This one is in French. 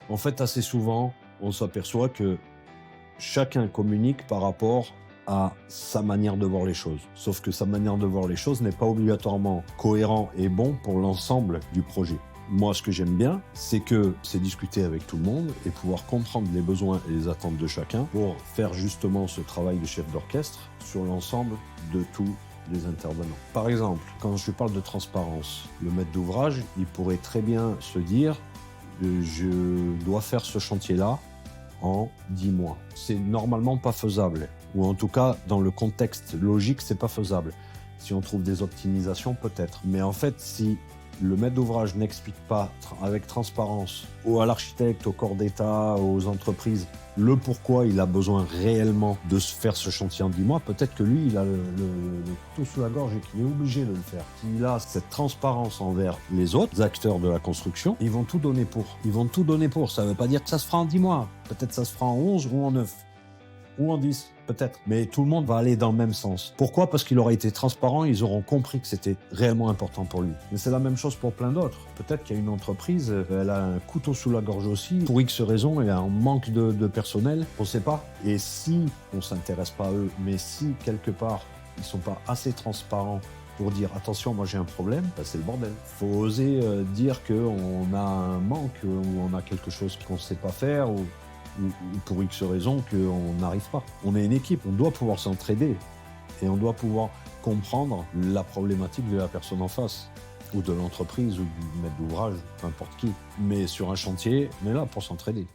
En fait, assez souvent, on s'aperçoit que chacun communique par rapport à sa manière de voir les choses. Sauf que sa manière de voir les choses n'est pas obligatoirement cohérent et bon pour l'ensemble du projet. Moi, ce que j'aime bien, c'est discuter avec tout le monde et pouvoir comprendre les besoins et les attentes de chacun pour faire justement ce travail de chef d'orchestre sur l'ensemble de tous les intervenants. Par exemple, quand je parle de transparence, le maître d'ouvrage, il pourrait très bien se dire je dois faire ce chantier-là en 10 mois. C'est normalement pas faisable. Ou en tout cas, dans le contexte logique, c'est pas faisable. Si on trouve des optimisations, peut-être. Mais en fait, si le maître d'ouvrage n'explique pas avec transparence à l'architecte, au corps d'État, aux entreprises, le pourquoi il a besoin réellement de se faire ce chantier en 10 mois, peut-être que lui, il a le couteau sous la gorge et qu'il est obligé de le faire. S'il a cette transparence envers les autres acteurs de la construction, ils vont tout donner pour. Ils vont tout donner pour. Ça ne veut pas dire que ça se fera en 10 mois. Peut-être ça se fera en 11 ou en 9. Ou en 10, peut-être. Mais tout le monde va aller dans le même sens. Pourquoi ? Parce qu'il aura été transparent, ils auront compris que c'était réellement important pour lui. Mais c'est la même chose pour plein d'autres. Peut-être qu'il y a une entreprise, elle a un couteau sous la gorge aussi. Pour X raisons, elle a un manque de personnel, on ne sait pas. Et si on ne s'intéresse pas à eux, mais si quelque part, ils ne sont pas assez transparents pour dire attention, moi j'ai un problème, bah c'est le bordel. Il faut oser dire qu'on a un manque, ou on a quelque chose qu'on ne sait pas faire, ou pour X raisons qu'on n'arrive pas. On est une équipe, on doit pouvoir s'entraider et on doit pouvoir comprendre la problématique de la personne en face, ou de l'entreprise, ou du maître d'ouvrage, peu importe qui. Mais sur un chantier, on est là pour s'entraider.